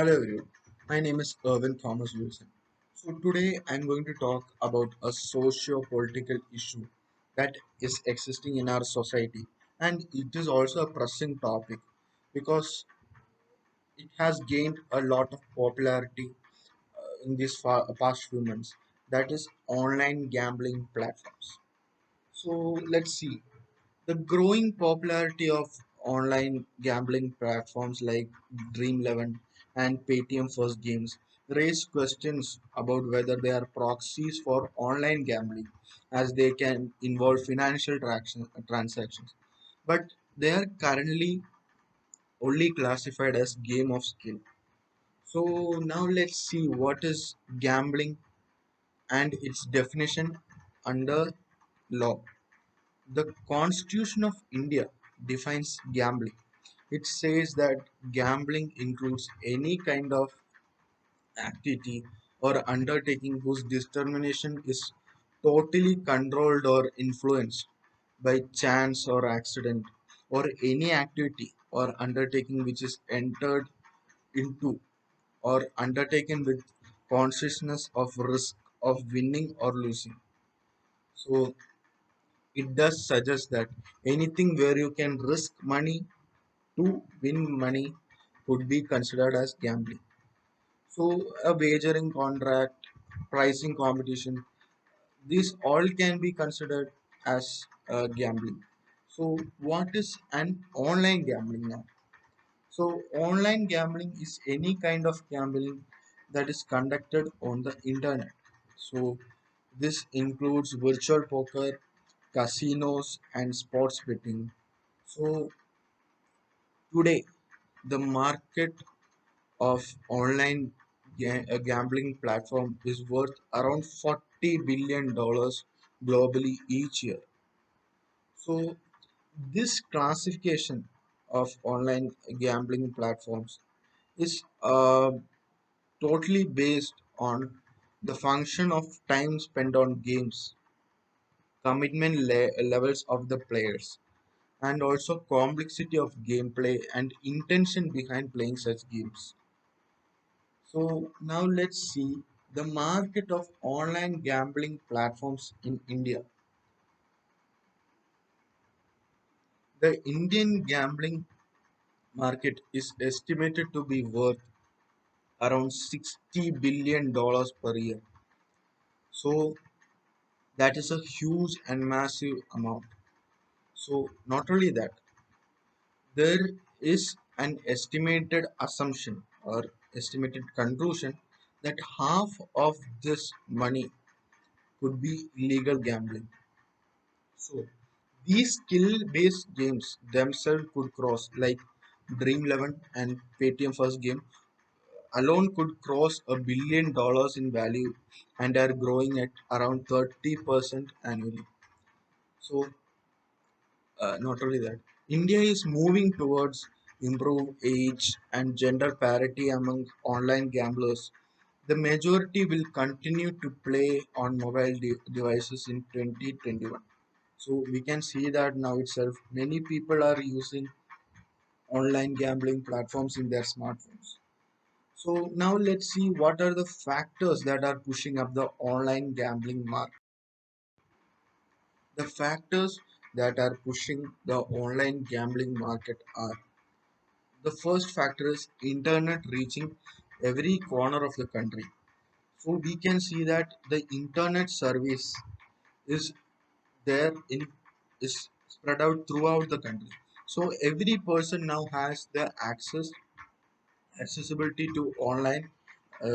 Hello everyone, my name is Erwin Thomas Wilson. So today I'm going to talk about a socio-political issue that is existing in our society, and it is also a pressing topic because it has gained a lot of popularity in these past few months. That is online gambling platforms. So let's see. The growing popularity of online gambling platforms like Dream11 and Paytm First Games raise questions about whether they are proxies for online gambling, as they can involve financial transactions. But they are currently only classified as game of skill. So now let's see what is gambling and its definition under law. The Constitution of India defines gambling. It says that gambling includes any kind of activity or undertaking whose determination is totally controlled or influenced by chance or accident, or any activity or undertaking which is entered into or undertaken with consciousness of risk of winning or losing. So it does suggest that anything where you can risk money to win money could be considered as gambling. So, a wagering contract, pricing competition, these all can be considered as gambling. So, what is an online gambling now? So, online gambling is any kind of gambling that is conducted on the internet. So, this includes virtual poker, casinos, and sports betting. So, today, the market of online gambling platform is worth around $40 billion globally each year. So this classification of online gambling platforms is totally based on the function of time spent on games, commitment levels of the players, and also complexity of gameplay and intention behind playing such games. So now let's see the market of online gambling platforms in India. The Indian gambling market is estimated to be worth around $60 billion per year. So that is a huge and massive amount. So not only that, there is an estimated assumption or estimated conclusion that half of this money could be illegal gambling. So these skill-based games themselves could cross, like Dream11 and Paytm First Game alone could cross $1 billion in value and are growing at around 30% annually. So not only that, India is moving towards improved age and gender parity among online gamblers. The majority will continue to play on mobile devices in 2021. So we can see that now itself many people are using online gambling platforms in their smartphones. So now let's see what are the factors that are pushing up the online gambling market. The factors that are pushing the online gambling market are: the first factor is internet reaching every corner of the country. So we can see that the internet service is there in is spread out throughout the country. So every person now has the accessibility to online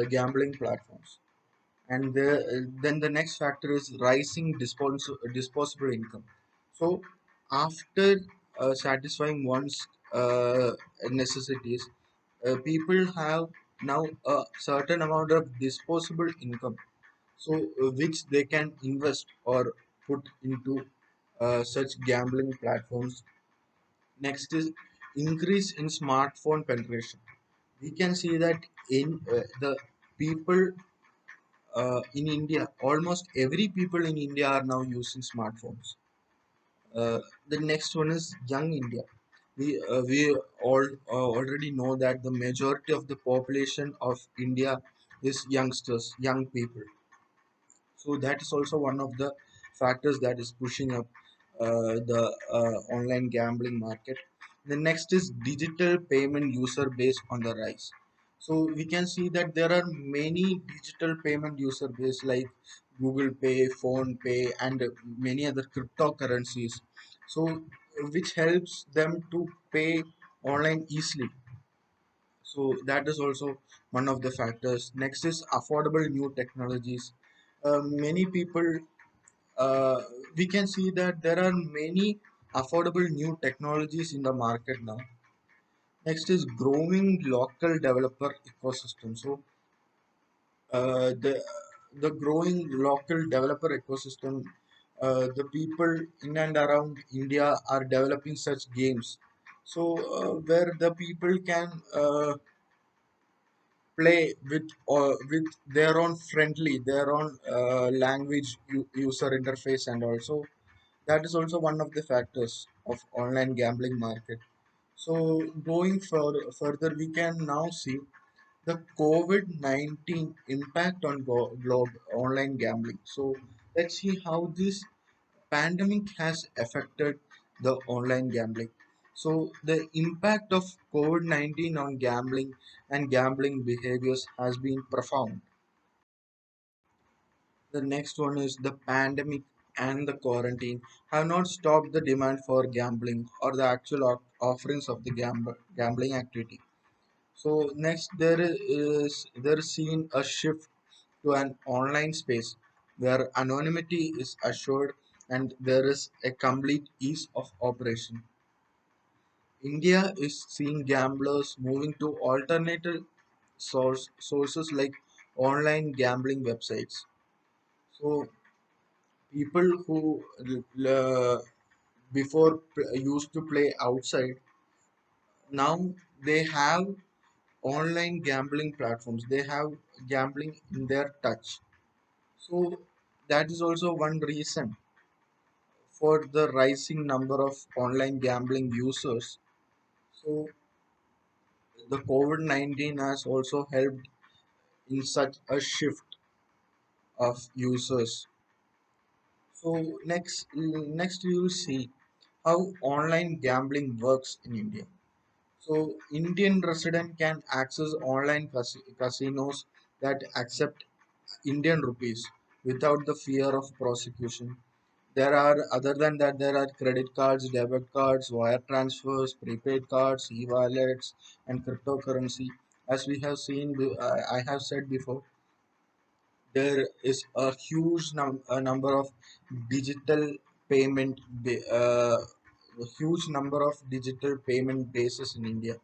gambling platforms. And then the next factor is rising disposable income. So after satisfying one's necessities, people have now a certain amount of disposable income, so which they can invest or put into such gambling platforms. Next is increase in smartphone penetration. We can see that in the people in India, almost every people in India are now using smartphones. The next one is young India. We all already know that the majority of the population of India is youngsters, young people. So that is also one of the factors that is pushing up the online gambling market. The next is digital payment user base on the rise. So we can see that there are many digital payment user base like Google Pay, Phone Pay, and many other cryptocurrencies. So which helps them to pay online easily. So that is also one of the factors. Next is affordable new technologies. Many people, uh, we can see that there are many affordable new technologies in the market now. Next is growing local developer ecosystem. So the growing local developer ecosystem, the people in and around India are developing such games. So where the people can play with their own friendly, their own language user interface, and also that is also one of the factors of online gambling market. So going further, we can now see the COVID-19 impact on globe online gambling. So let's see how this pandemic has affected the online gambling. So the impact of COVID-19 on gambling and gambling behaviors has been profound. The next one is the pandemic and the quarantine have not stopped the demand for gambling or the actual offerings of the gambling activity. So next there is seen a shift to an online space where anonymity is assured and there is a complete ease of operation. India is seeing gamblers moving to alternative sources like online gambling websites. So people who before used to play outside, now they have online gambling platforms, they have gambling in their touch. So that is also one reason for the rising number of online gambling users. So the COVID-19 has also helped in such a shift of users. So next we will see how online gambling works in India. So Indian resident can access online casinos that accept Indian rupees without the fear of prosecution. There are, other than that, there are credit cards, debit cards, wire transfers, prepaid cards, e-wallets, and cryptocurrency. As we have seen, I have said before, there is a huge number of digital payment, a huge number of digital payment bases in India.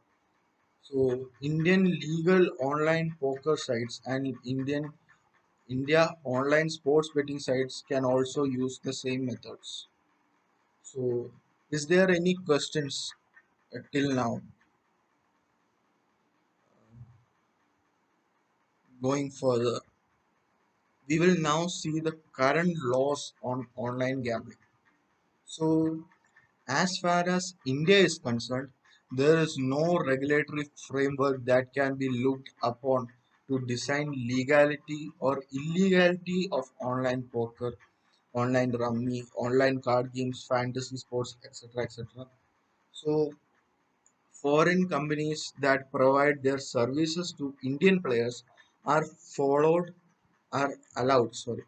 So Indian legal online poker sites and India online sports betting sites can also use the same methods. So is there any questions till now? Going further, we will now see the current laws on online gambling. So as far as India is concerned, there is no regulatory framework that can be looked upon to design legality or illegality of online poker, online rummy, online card games, fantasy sports, etc. etc. So, foreign companies that provide their services to Indian players are followed, are allowed, sorry,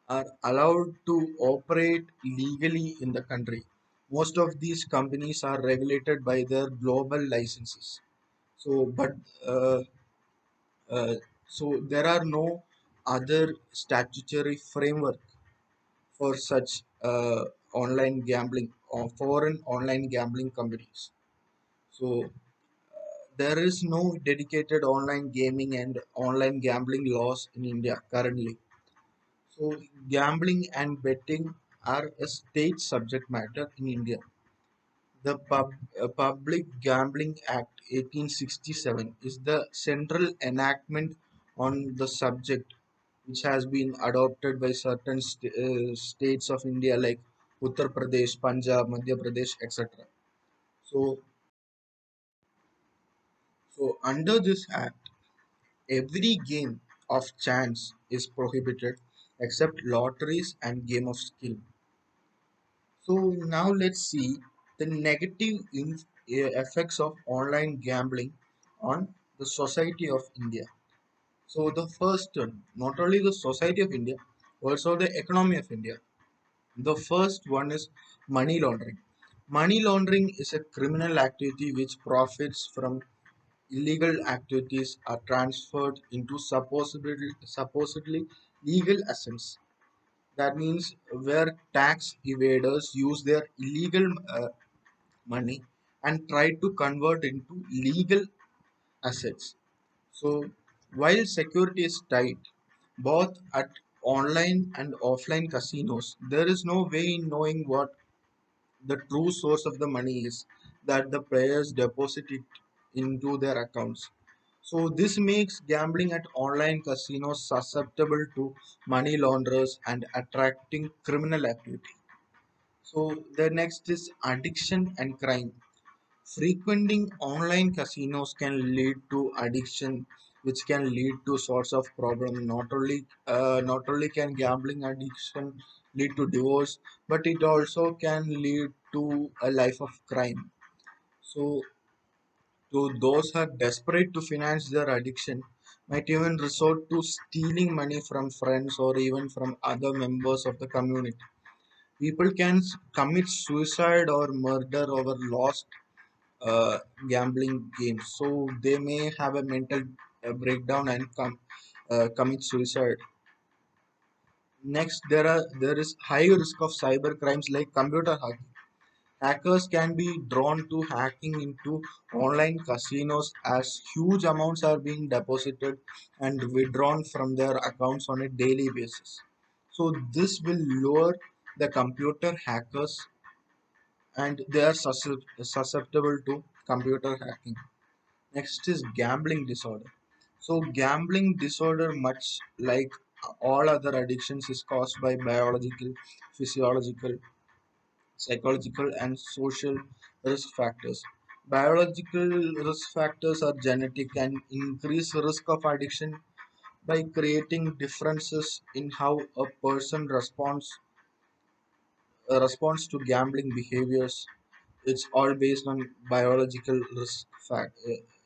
are allowed to operate legally in the country. Most of these companies are regulated by their global licenses. So, but uh, uh, so there are no other statutory framework for such online gambling or foreign online gambling companies. So there is no dedicated online gaming and online gambling laws in India currently. So gambling and betting are a state subject matter in India. The Public Gambling Act 1867 is the central enactment on the subject, which has been adopted by certain states of India like Uttar Pradesh, Punjab, Madhya Pradesh, etc. So, under this act, every game of chance is prohibited except lotteries and game of skill. So now let's see the negative effects of online gambling on the society of India. So the first one, not only the society of India, also the economy of India. The first one is money laundering. Money laundering is a criminal activity which profits from illegal activities are transferred into supposedly legal assets. That means where tax evaders use their illegal money and try to convert into legal assets. So while security is tight, both at online and offline casinos, there is no way in knowing what the true source of the money is that the players deposit it into their accounts. So this makes gambling at online casinos susceptible to money launderers and attracting criminal activity. So the next is addiction and crime. Frequenting online casinos can lead to addiction, which can lead to sorts of problem. Not only can gambling addiction lead to divorce, but it also can lead to a life of crime. So, to those who are desperate to finance their addiction, might even resort to stealing money from friends or even from other members of the community. People can commit suicide or murder over lost uh, gambling games. So they may have a mental breakdown and commit suicide. Next, there is high risk of cyber crimes like computer hacking. Hackers can be drawn to hacking into online casinos as huge amounts are being deposited and withdrawn from their accounts on a daily basis. So this will lower the computer hackers and they are susceptible to computer hacking. Next is gambling disorder. So gambling disorder, much like all other addictions, is caused by biological, physiological, psychological, and social risk factors. Biological risk factors are genetic and increase risk of addiction by creating differences in how a person responds to gambling behaviors. It's all based on biological risk fact.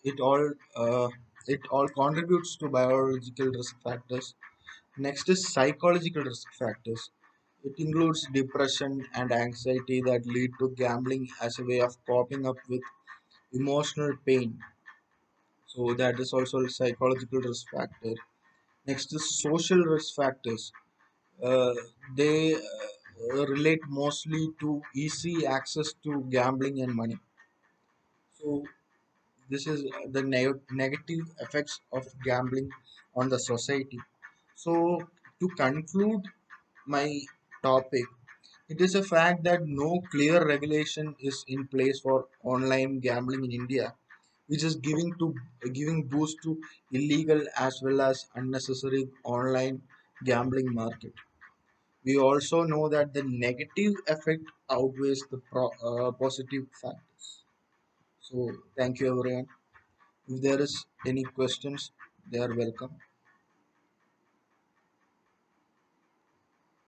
It all uh, it all contributes to biological risk factors. Next is psychological risk factors. It includes depression and anxiety that lead to gambling as a way of coping up with emotional pain. So that is also a psychological risk factor. Next is social risk factors. Uh, they relate mostly to easy access to gambling and money. So this is the negative effects of gambling on the society. So to conclude my topic, it is a fact that no clear regulation is in place for online gambling in India, which is giving boost to illegal as well as unnecessary online gambling market. We also know that the negative effect outweighs the positive factors. So thank you everyone. If there is any questions, they are welcome.